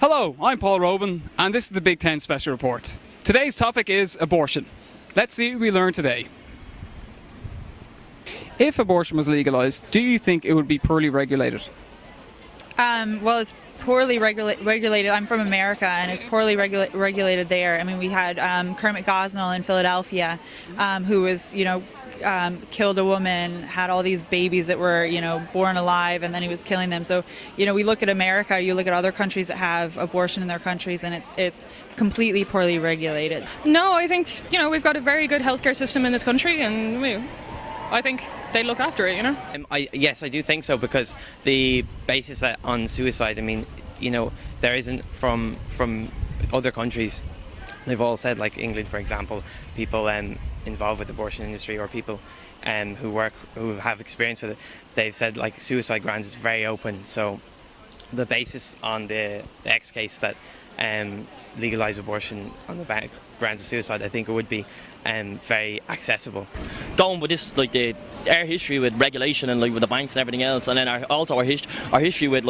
Hello, I'm Paul Robin, and this is the Big Ten Special Report. Today's topic is abortion. Let's see what we learn today. If abortion was legalised, do you think it would be poorly regulated? Well, it's poorly regulated. I'm from America, and it's poorly regulated there. I mean, we had Kermit Gosnell in Philadelphia, who was, killed a woman, had all these babies that were, born alive, and then he was killing them. So, we look at America, you look at other countries that have abortion in their countries, and it's completely poorly regulated. No, I think, we've got a very good healthcare system in this country, and I think they look after it, Yes, I do think so, because the basis on suicide, there isn't from other countries. They've all said, like England, for example, people involved with the abortion industry, or people who have experience with it, they've said like suicide grounds is very open. So the basis on the X case that legalise abortion on the grounds of suicide, I think it would be very accessible. Going with this, our history with regulation and with the banks and everything else, and then our history with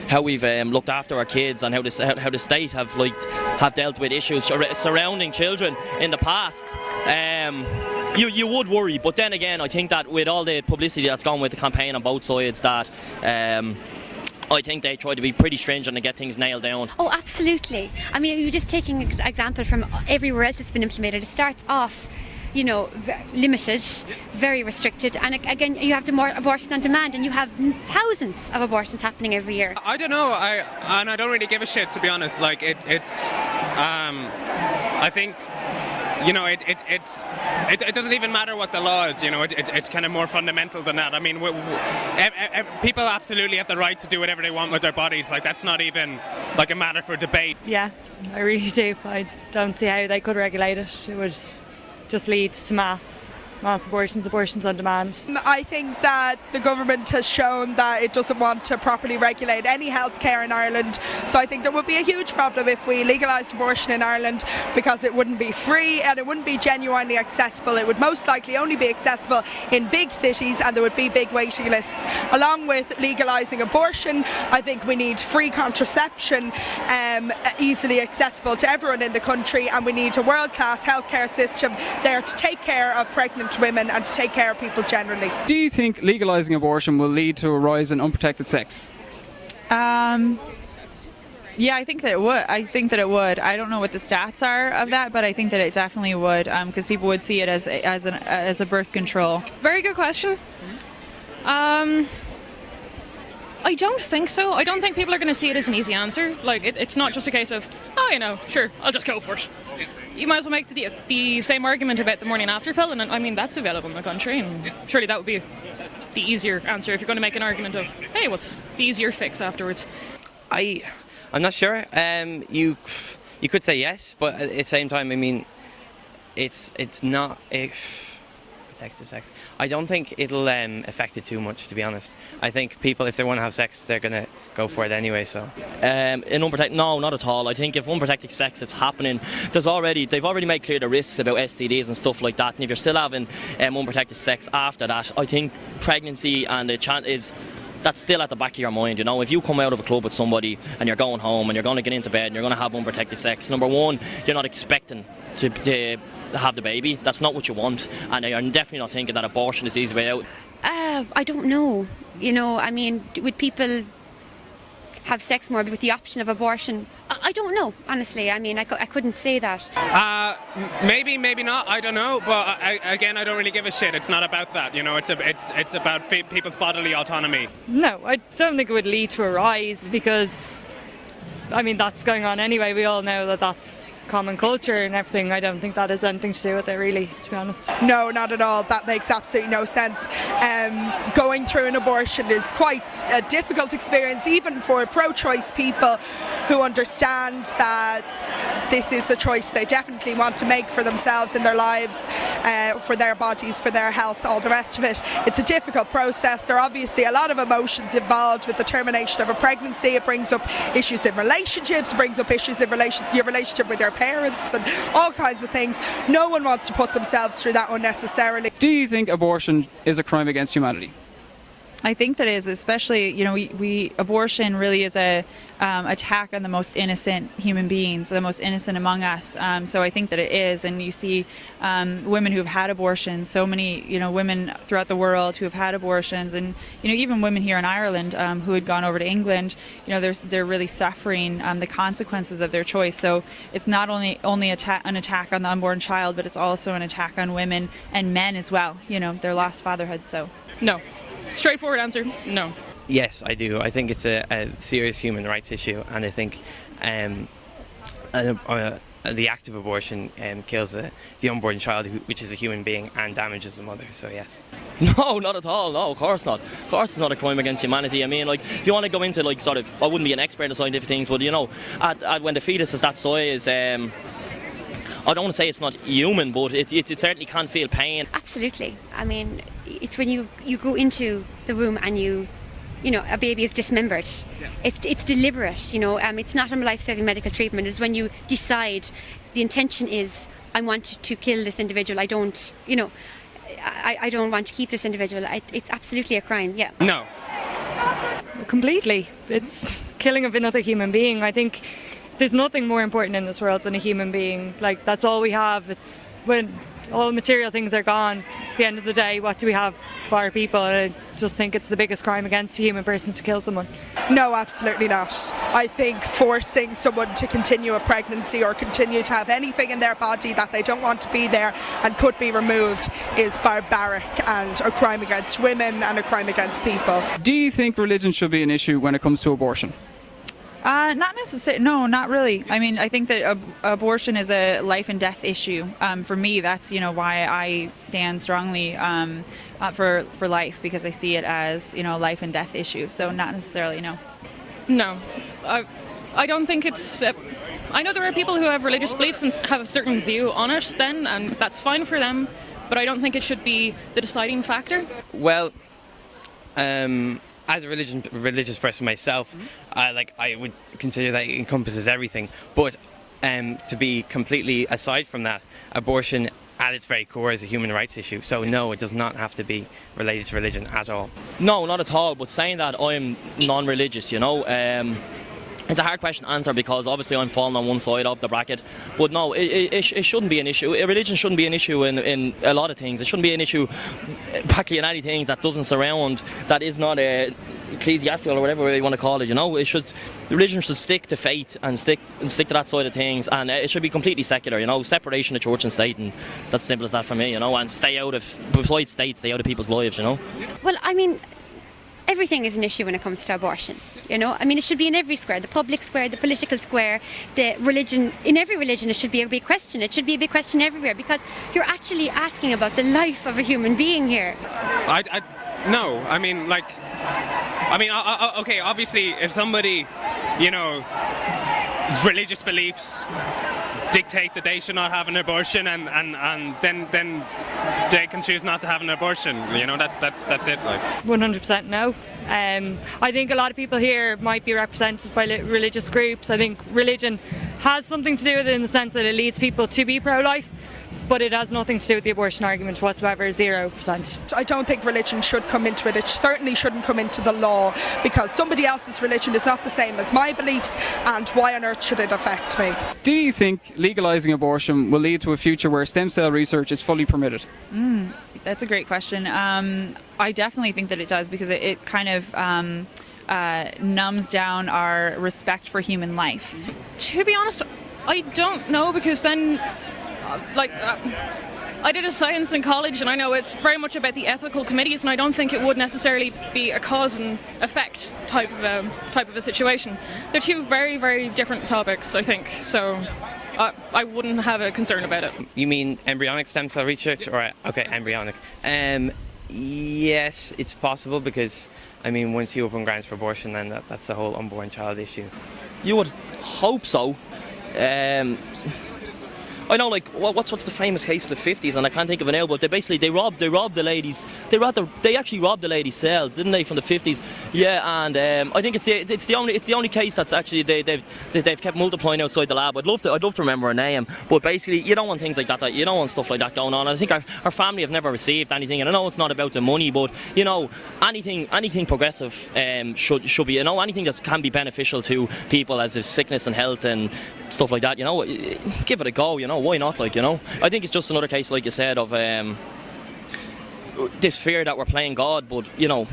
how we've looked after our kids, and how the state have dealt with issues surrounding children in the past. You would worry, but then again, I think that with all the publicity that's gone with the campaign on both sides, that I think they try to be pretty stringent and get things nailed down. Oh, absolutely. I mean, you're just taking an example from everywhere else it's been implemented. It starts off, limited, very restricted, and again, you have more abortion on demand, and you have thousands of abortions happening every year. I don't know. I don't really give a shit, to be honest. I think. It doesn't even matter what the law is, it's kind of more fundamental than that. I mean, people absolutely have the right to do whatever they want with their bodies. That's not even a matter for debate. Yeah, I really do. I don't see how they could regulate it. It would just lead to mass abortions on demand. I think that the government has shown that it doesn't want to properly regulate any healthcare in Ireland, so I think there would be a huge problem if we legalised abortion in Ireland, because it wouldn't be free and it wouldn't be genuinely accessible. It would most likely only be accessible in big cities, and there would be big waiting lists. Along with legalising abortion, I think we need free contraception, easily accessible to everyone in the country, and we need a world-class healthcare system there to take care of pregnant women and to take care of people generally. Do you think legalising abortion will lead to a rise in unprotected sex? Yeah, I think that it would. I don't know what the stats are of that, but I think that it definitely would, because people would see it as a birth control. Very good question. I don't think so. I don't think people are going to see it as an easy answer. It's not just a case of, sure, I'll just go for it. You might as well make the same argument about the morning after pill, and that's available in the country, and surely that would be the easier answer if you're going to make an argument of, hey, what's the easier fix afterwards? I'm not sure. You could say yes, but at the same time, it's not protected sex. I don't think it'll affect it too much, to be honest. I think people, if they want to have sex, they're going to go for it anyway. So, no, not at all. I think if unprotected sex is happening, they've already made clear the risks about STDs and stuff like that. And if you're still having unprotected sex after that, I think pregnancy and the chance is. That's still at the back of your mind, If you come out of a club with somebody and you're going home and you're going to get into bed and you're going to have unprotected sex, number one, you're not expecting to have the baby. That's not what you want, and you're definitely not thinking that abortion is the easy way out. I don't know. Would people have sex more with the option of abortion? I don't know, honestly. I couldn't say that. Maybe not. I don't know. But I don't really give a shit. It's not about that. It's about people's bodily autonomy. No, I don't think it would lead to a rise, because, that's going on anyway. We all know that that's common culture and everything. I don't think that has anything to do with it, really, to be honest. No, not at all. That makes absolutely no sense. Going through an abortion is quite a difficult experience, even for pro-choice people who understand that this is a choice they definitely want to make for themselves in their lives, for their bodies, for their health, all the rest of it. It's a difficult process. There are obviously a lot of emotions involved with the termination of a pregnancy. It brings up issues in relationships, it brings up issues in your relationship with your parents, and all kinds of things. No one wants to put themselves through that unnecessarily. Do you think abortion is a crime against humanity? I think that is, especially, we abortion really is a attack on the most innocent human beings, the most innocent among us. So I think that it is, and you see women who have had abortions, so many, women throughout the world who have had abortions, and even women here in Ireland who had gone over to England, they're really suffering the consequences of their choice. So it's not only an attack on the unborn child, but it's also an attack on women and men as well. Their lost fatherhood. So No. Straightforward answer, no. Yes, I do. I think it's a serious human rights issue, and I think the act of abortion kills the unborn child, which is a human being, and damages the mother. So yes. No, not at all. No, of course not. Of course, it's not a crime against humanity. I mean, like, if you want to go into I wouldn't be an expert in scientific things, but when the fetus is that size, I don't want to say it's not human, but it certainly can feel pain. Absolutely. I mean, it's when you go into the womb and a baby is dismembered. Yeah. It's deliberate. It's not a life-saving medical treatment. It's when you decide the intention is, I want to kill this individual. I don't want to keep this individual. It's absolutely a crime. Yeah. No. Completely. It's killing of another human being. I think there's nothing more important in this world than a human being. Like, that's all we have. It's when all material things are gone, at the end of the day, what do we have for our people? And I just think it's the biggest crime against a human person to kill someone. No, absolutely not. I think forcing someone to continue a pregnancy or continue to have anything in their body that they don't want to be there and could be removed is barbaric and a crime against women and a crime against people. Do you think religion should be an issue when it comes to abortion? Not necessarily. No, not really. I mean, I think that abortion is a life and death issue. For me, that's why I stand strongly for life, because I see it as a life and death issue. So not necessarily. No. No. I don't think it's... I know there are people who have religious beliefs and have a certain view on it then, and that's fine for them, but I don't think it should be the deciding factor. Well, as a religious person myself, I would consider that it encompasses everything. But to be completely aside from that, abortion at its very core is a human rights issue. So no, it does not have to be related to religion at all. No, not at all. But saying that, I'm non-religious, it's a hard question to answer because obviously I'm falling on one side of the bracket. But no, it shouldn't be an issue. Religion shouldn't be an issue in a lot of things. It shouldn't be an issue practically in any things that doesn't surround, that is not ecclesiastical or whatever you want to call it. Religion should stick to faith and stick to that side of things, and it should be completely secular. Separation of church and state, and that's as simple as that for me. And stay out of, besides state, stay out of people's lives. Well, I mean, everything is an issue when it comes to abortion. I mean, it should be in every square, the public square, the political square, the religion. In every religion, it should be a big question. It should be a big question everywhere, because you're actually asking about the life of a human being here. No. I mean, okay, obviously, if somebody, religious beliefs dictate that they should not have an abortion, and then they can choose not to have an abortion. That's it. 100% no. I think a lot of people here might be represented by religious groups. I think religion has something to do with it in the sense that it leads people to be pro-life, but it has nothing to do with the abortion argument whatsoever, 0%. I don't think religion should come into it. It certainly shouldn't come into the law, because somebody else's religion is not the same as my beliefs, and why on earth should it affect me? Do you think legalising abortion will lead to a future where stem cell research is fully permitted? That's a great question. I definitely think that it does, because it kind of numbs down our respect for human life. To be honest, I don't know, because then... I did a science in college, and I know it's very much about the ethical committees, and I don't think it would necessarily be a cause and effect type of a situation. They're two very, very different topics, I think. So I wouldn't have a concern about it. You mean embryonic stem cell research? Or okay, embryonic. Yes, it's possible, because once you open grounds for abortion, then that's the whole unborn child issue. You would hope so. I know, what's the famous case of the 50s, and I can't think of it now, but they robbed the ladies. They actually robbed the ladies' cells, didn't they, from the 50s? Yeah, and I think it's the only case that's actually they've kept multiplying outside the lab. I'd love to remember her name, but basically you don't want things like that. You don't want stuff like that going on. I think our family have never received anything, and I know it's not about the money, but you know, anything progressive should be, you know, anything that can be beneficial to people as if sickness and health and stuff like that. You know, give it a go. You know, why not? Like, you know, I think it's just another case, like you said, of this fear that we're playing God, but you know,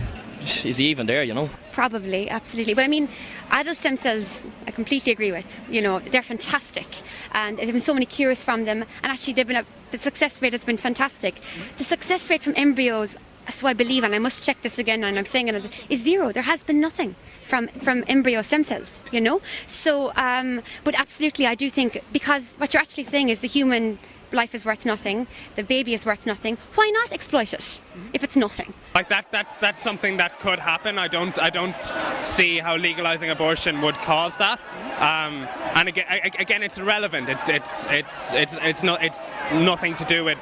is he even there, you know? Probably, absolutely. But I mean, adult stem cells, I completely agree with. You know, they're fantastic, and there's been so many cures from them. And actually, the success rate has been fantastic. The success rate from embryos, so I believe, and I must check this again, and I'm saying it, is zero. There has been nothing from embryo stem cells. You know, so but absolutely, I do think, because what you're actually saying is the human life is worth nothing, the baby is worth nothing. Why not exploit it if it's nothing? Like that's something that could happen. I don't see how legalizing abortion would cause that. And again, it's irrelevant. It's nothing to do with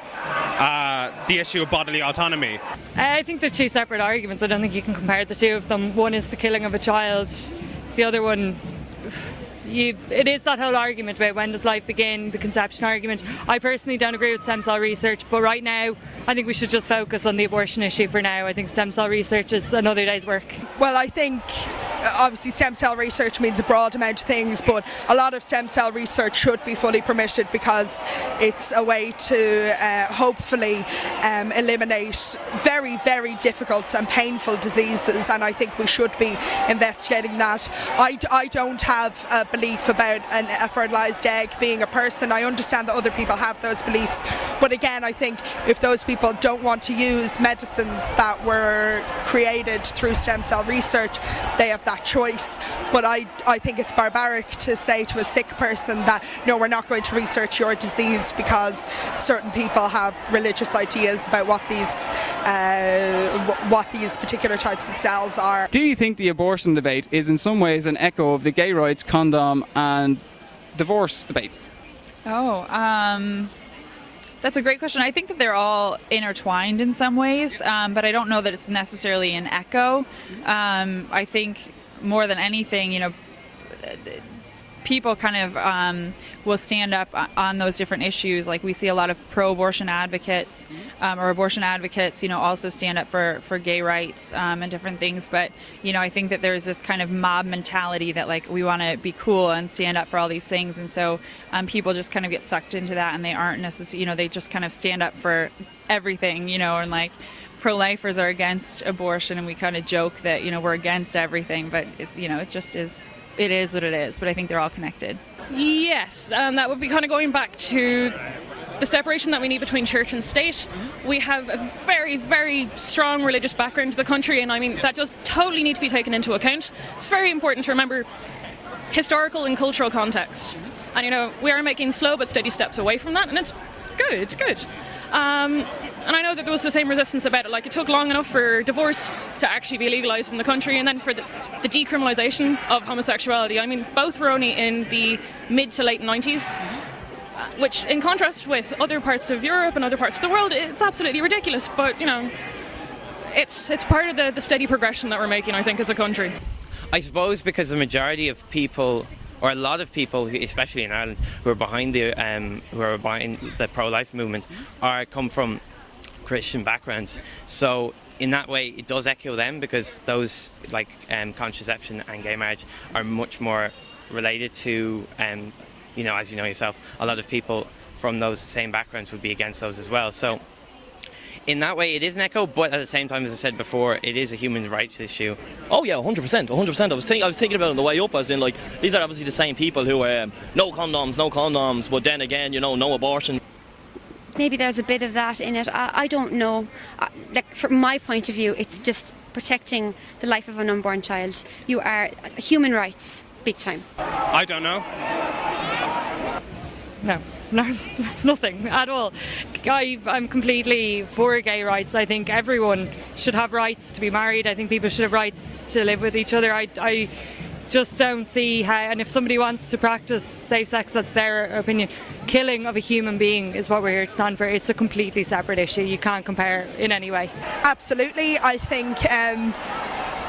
the issue of bodily autonomy. I think they're two separate arguments. I don't think you can compare the two of them. One is the killing of a child, the other one, it is that whole argument about when does life begin, the conception argument. I personally don't agree with stem cell research, but right now I think we should just focus on the abortion issue for now. I think stem cell research is another day's work. Well, I think obviously stem cell research means a broad amount of things, but a lot of stem cell research should be fully permitted because it's a way to hopefully eliminate very, very difficult and painful diseases, and I think we should be investigating that. I don't have a belief about a fertilised egg being a person. I understand that other people have those beliefs, but again, I think if those people don't want to use medicines that were created through stem cell research, they have that choice. But I think it's barbaric to say to a sick person that no, we're not going to research your disease because certain people have religious ideas about what these particular types of cells are. Do you think the abortion debate is in some ways an echo of the gay rights, condom and divorce debates? That's a great question. I think that they're all intertwined in some ways, but I don't know that it's necessarily an echo. I think more than anything, you know, people kind of will stand up on those different issues. Like we see a lot of pro-abortion advocates or abortion advocates, you know, also stand up for gay rights and different things. But, you know, I think that there's this kind of mob mentality that like we want to be cool and stand up for all these things. And so people just kind of get sucked into that, and they aren't necessarily, you know, they just kind of stand up for everything, you know, and like pro-lifers are against abortion, and we kind of joke that, you know, we're against everything, but it's, you know, it just is. It is what it is, but I think they're all connected. Yes, and that would be kind of going back to the separation that we need between church and state. We have a very, very strong religious background to the country, and I mean, that does totally need to be taken into account. It's very important to remember historical and cultural context. And, you know, we are making slow but steady steps away from that, and it's good. And I know that there was the same resistance about it. Like, it took long enough for divorce to actually be legalised in the country, and then for the decriminalisation of homosexuality. I mean, both were only in the mid to late 90s, which, in contrast with other parts of Europe and other parts of the world, it's absolutely ridiculous. But, you know, it's part of the steady progression that we're making, I think, as a country. I suppose because the majority of people, or a lot of people, especially in Ireland, who are behind the pro-life movement, come from Christian backgrounds. So in that way, it does echo them, because those like contraception and gay marriage are much more related to, you know, as you know yourself, a lot of people from those same backgrounds would be against those as well. So in that way, it is an echo, but at the same time, as I said before, it is a human rights issue. Oh yeah, 100%. I was thinking about it on the way up, as in, like, these are obviously the same people who no condoms, but then again, you know, no abortion. Maybe there's a bit of that in it. I don't know. Like, from my point of view, it's just protecting the life of an unborn child. You are human rights, big time. I don't know. No, nothing at all. I'm completely for gay rights. I think everyone should have rights to be married. I think people should have rights to live with each other. I just don't see how, and if somebody wants to practice safe sex, that's their opinion. Killing of a human being is what we're here to stand for. It's a completely separate issue. You can't compare in any way. Absolutely. I think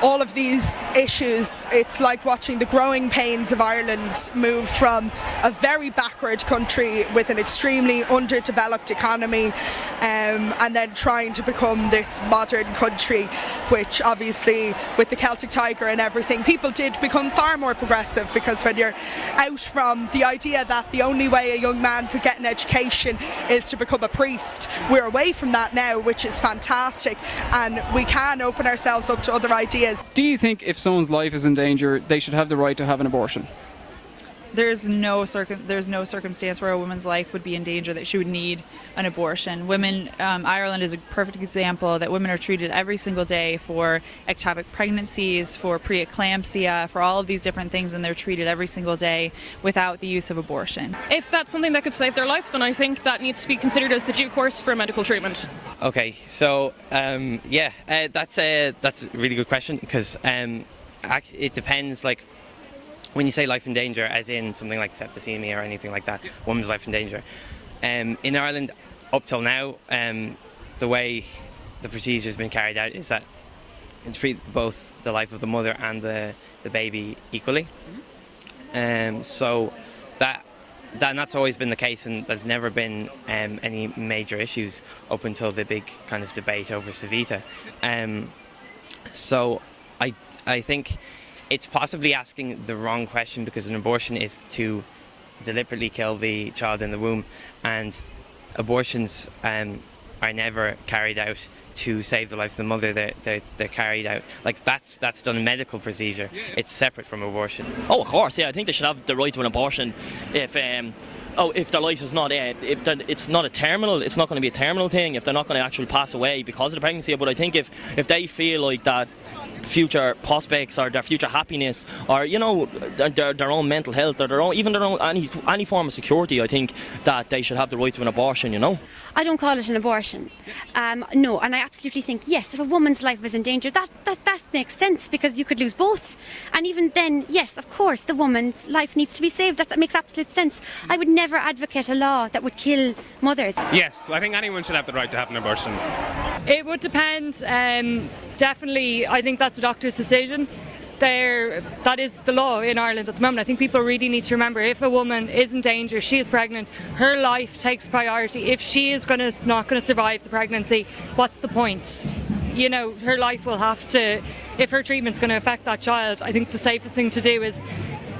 all of these issues, it's like watching the growing pains of Ireland move from a very backward country with an extremely underdeveloped economy, and then trying to become this modern country, which obviously with the Celtic Tiger and everything, people did become far more progressive, because when you're out from the idea that the only way a young man could get an education is to become a priest, we're away from that now, which is fantastic, and we can open ourselves up to other ideas. Do you think if someone's life is in danger, they should have the right to have an abortion? There's no circumstance where a woman's life would be in danger that she would need an abortion. Women, Ireland is a perfect example that women are treated every single day for ectopic pregnancies, for preeclampsia, for all of these different things, and they're treated every single day without the use of abortion. If that's something that could save their life, then I think that needs to be considered as the due course for medical treatment. Okay, so that's a really good question, because it depends. Like, when you say life in danger, as in something like septicemia or anything like that, woman's life in danger. In Ireland, up till now, the way the procedure has been carried out is that it treats both the life of the mother and the baby equally. So that's always been the case, and there's never been any major issues up until the big kind of debate over T.B.T. So I think it's possibly asking the wrong question, because an abortion is to deliberately kill the child in the womb, and abortions are never carried out to save the life of the mother. They're carried out, like, that's done a medical procedure. It's separate from abortion. Oh, of course, yeah. I think they should have the right to an abortion if their life is not, it's not going to be a terminal thing, if they're not going to actually pass away because of the pregnancy. But I think if they feel like that future prospects or their future happiness, or their own mental health, or their own any form of security, I think that they should have the right to an abortion. I don't call it an abortion. No, and I absolutely think, yes, if a woman's life is in danger, that makes sense, because you could lose both. And even then, yes, of course, the woman's life needs to be saved. That makes absolute sense. I would never advocate a law that would kill mothers. Yes, I think anyone should have the right to have an abortion. It would depend. Definitely, I think that's a doctor's decision. That is the law in Ireland at the moment. I think people really need to remember, if a woman is in danger, she is pregnant, her life takes priority. If she is not going to survive the pregnancy, what's the point? Her life will have to, if her treatment's going to affect that child, I think the safest thing to do is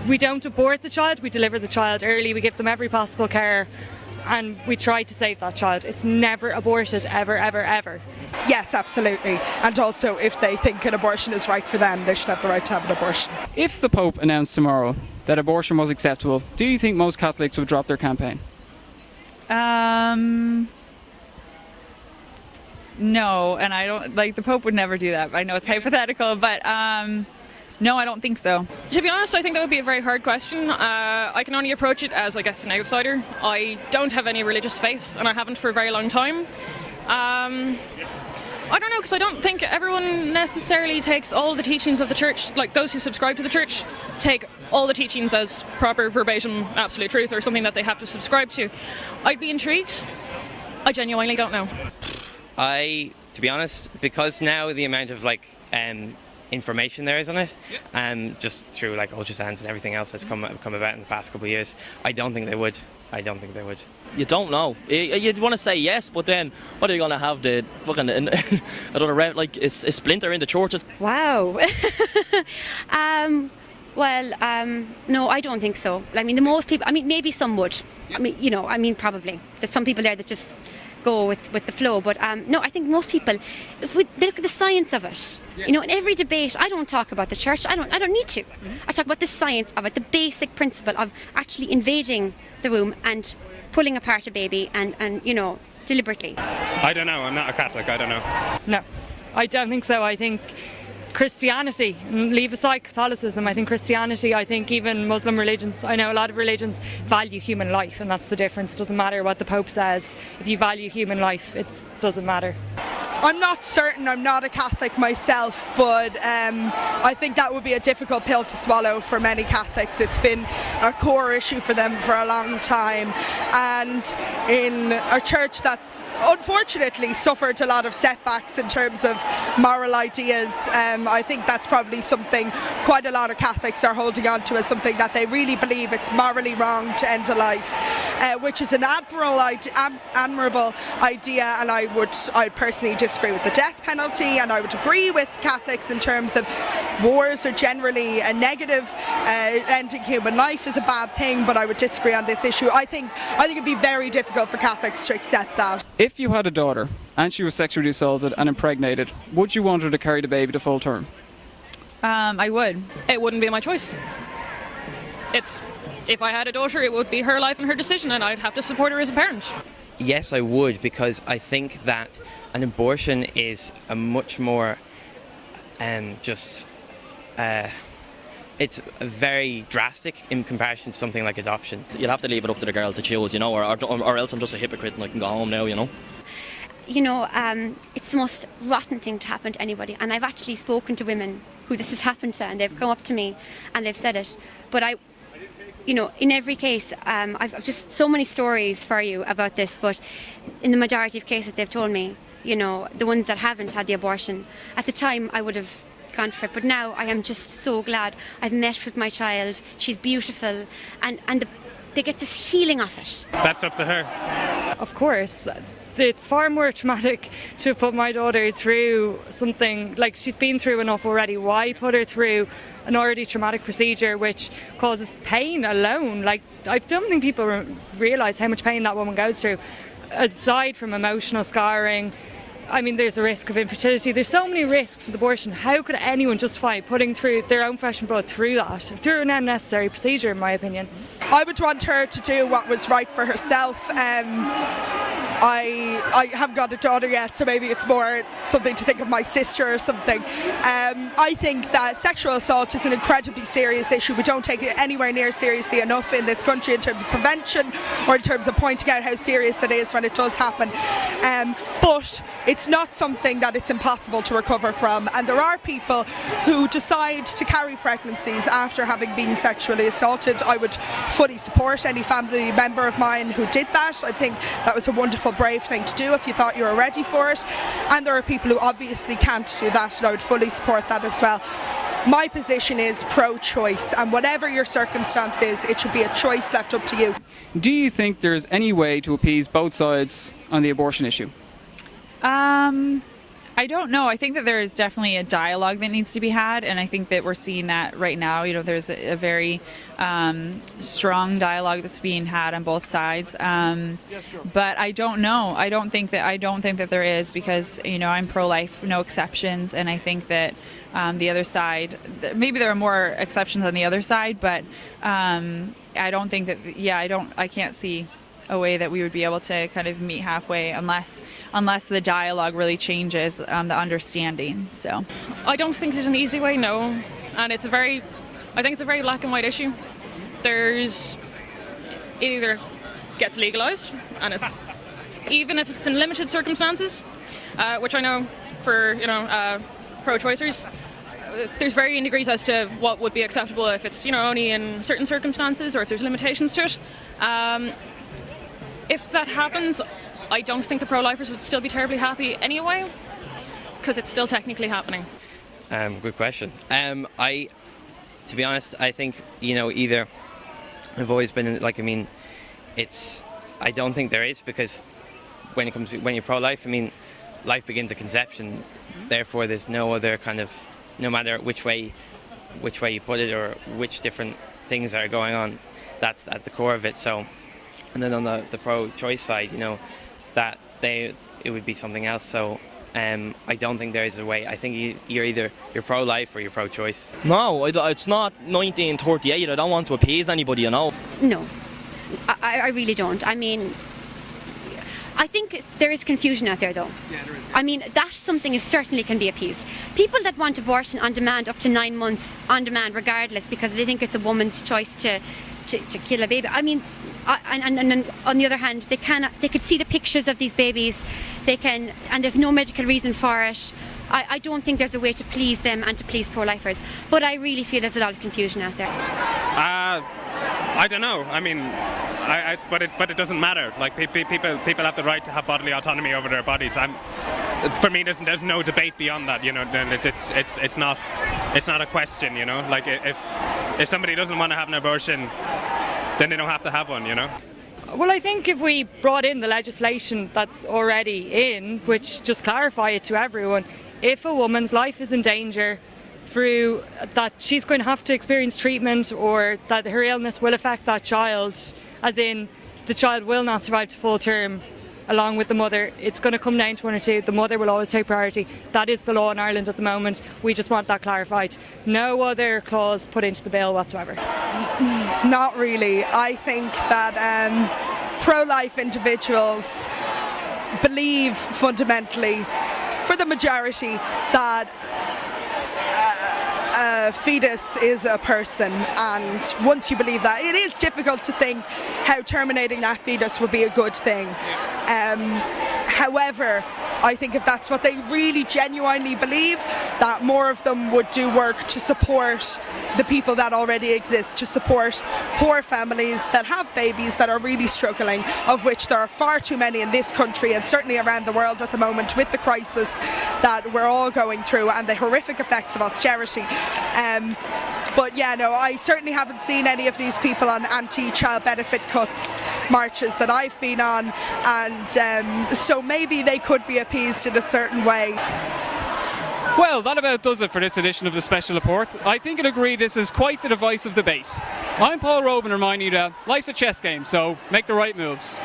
we don't abort the child, we deliver the child early, we give them every possible care, and we try to save that child. It's never aborted, ever, ever, ever. Yes, absolutely. And also, if they think an abortion is right for them, they should have the right to have an abortion. If the Pope announced tomorrow that abortion was acceptable, do you think most Catholics would drop their campaign? No, and I don't, the Pope would never do that. I know it's hypothetical, but no, I don't think so. To be honest, I think that would be a very hard question. I can only approach it as, I guess, an outsider. I don't have any religious faith, and I haven't for a very long time. I don't know, because I don't think everyone necessarily takes all the teachings of the church, like those who subscribe to the church, take all the teachings as proper, verbatim, absolute truth, or something that they have to subscribe to. I'd be intrigued. I genuinely don't know. To be honest, because now the amount of information there is on it, just through ultrasounds and everything else that's come about in the past couple of years, I don't think they would. You don't know. You'd want to say yes, but then what are you going to have, the fucking a splinter in the churches? Wow. No, I don't think so. I mean, most people, maybe some would. Probably. There's some people there that just go with the flow, but no, I think most people, if we look at the science of it, in every debate, I don't talk about the church. I don't need to. I talk about the science of it, the basic principle of actually invading the womb and pulling apart a baby and deliberately. I don't know. I'm not a Catholic. I don't know. No, I don't think so. I think Christianity, leave aside Catholicism, I think Christianity, I think even Muslim religions, I know a lot of religions value human life, and that's the difference. It doesn't matter what the Pope says. If you value human life, it doesn't matter. I'm not certain, I'm not a Catholic myself, but I think that would be a difficult pill to swallow for many Catholics. It's been a core issue for them for a long time, and in a church that's unfortunately suffered a lot of setbacks in terms of moral ideas, I think that's probably something quite a lot of Catholics are holding on to as something that they really believe it's morally wrong to end a life, which is an admirable idea, and I personally disagree with the death penalty, and I would agree with Catholics in terms of wars are generally a negative, ending human life is a bad thing, but I would disagree on this issue. I think it'd be very difficult for Catholics to accept that. If you had a daughter and she was sexually assaulted and impregnated, would you want her to carry the baby to full term? I would. It wouldn't be my choice. If I had a daughter, it would be her life and her decision, and I'd have to support her as a parent. Yes, I would, because I think that an abortion is a much more it's very drastic in comparison to something like adoption. You'll have to leave it up to the girl to choose, you know, or else I'm just a hypocrite and I can go home now, you know. You know, it's the most rotten thing to happen to anybody, and I've actually spoken to women who this has happened to, and they've come up to me and they've said it. But you know, in every case, I've just so many stories for you about this, but in the majority of cases they've told me, you know, the ones that haven't had the abortion, at the time I would have gone for it, but now I am just so glad I've met with my child. She's beautiful, and they get this healing of it. That's up to her. Of course. It's far more traumatic to put my daughter through something like she's been through enough already. Why put her through an already traumatic procedure which causes pain alone? Like, I don't think people realise how much pain that woman goes through, aside from emotional scarring. I mean, there's a risk of infertility. There's so many risks with abortion. How could anyone justify putting through their own flesh and blood through that? Through an unnecessary procedure, in my opinion. I would want her to do what was right for herself. I haven't got a daughter yet, so maybe it's more something to think of my sister or something. I think that sexual assault is an incredibly serious issue. We don't take it anywhere near seriously enough in this country in terms of prevention or in terms of pointing out how serious it is when it does happen. But it's not something that it's impossible to recover from, and there are people who decide to carry pregnancies after having been sexually assaulted. I would fully support any family member of mine who did that. I think that was a wonderful, brave thing to do if you thought you were ready for it, and there are people who obviously can't do that, and I would fully support that as well. My position is pro-choice, and whatever your circumstance is, it should be a choice left up to you. Do you think there's any way to appease both sides on the abortion issue? I don't know. I think that there is definitely a dialogue that needs to be had, and I think that we're seeing that right now. You know, there's a very strong dialogue that's being had on both sides. But I don't know. I don't think that there is, because, you know, I'm pro-life, no exceptions, and I think that the other side, maybe there are more exceptions on the other side, but I don't think that. I can't see a way that we would be able to kind of meet halfway unless the dialogue really changes the understanding. So I don't think there's an easy way, no. And I think it's a very black and white issue. It either gets legalized, and it's, even if it's in limited circumstances, which I know for, you know, pro-choicers, there's varying degrees as to what would be acceptable if it's, you know, only in certain circumstances, or if there's limitations to it. If that happens, I don't think the pro-lifers would still be terribly happy anyway, because it's still technically happening. Good question. To be honest, I think, you know, either I've always been like, I mean, I don't think there is, because when you're pro-life, I mean, life begins at conception. Therefore, there's no other kind of, no matter which way you put it or which different things are going on, that's at the core of it. So. And then on the pro-choice side, you know, that it would be something else. So I don't think there is a way. I think you're pro-life or you're pro-choice. No, it's not 1938. I don't want to appease anybody, you know. No, I really don't. I mean, I think there is confusion out there, though. Yeah, there is. I mean, that something certainly can be appeased. People that want abortion on demand, up to 9 months on demand, regardless, because they think it's a woman's choice to kill a baby. I mean, and on the other hand, they could see the pictures of these babies. And there's no medical reason for it. I don't think there's a way to please them and to please pro-lifers. But I really feel there's a lot of confusion out there. I don't know. I mean, but it doesn't matter. Like people have the right to have bodily autonomy over their bodies. For me, there's no debate beyond that. You know, then it's not a question. You know, like if somebody doesn't want to have an abortion, then they don't have to have one. You know. Well, I think if we brought in the legislation that's already in, which just clarify it to everyone, if a woman's life is in danger through that she's going to have to experience treatment or that her illness will affect that child, as in the child will not survive to full term along with the mother, it's going to come down to one or two. The mother will always take priority. That is the law in Ireland at the moment. We just want that clarified. No other clause put into the bill whatsoever. Not really. I think that pro-life individuals believe fundamentally, for the majority, that a fetus is a person, and once you believe that, it is difficult to think how terminating that fetus would be a good thing. However, I think if that's what they really genuinely believe, that more of them would do work to support the people that already exist, to support poor families that have babies that are really struggling, of which there are far too many in this country and certainly around the world at the moment with the crisis that we're all going through and the horrific effects of austerity. But yeah, no, I certainly haven't seen any of these people on anti-child benefit cuts marches that I've been on, and so maybe they could be appeased in a certain way. Well, that about does it for this edition of the Special Report. I think you'll agree this is quite the divisive debate. I'm Paul Robin reminding you that life's a chess game, so make the right moves.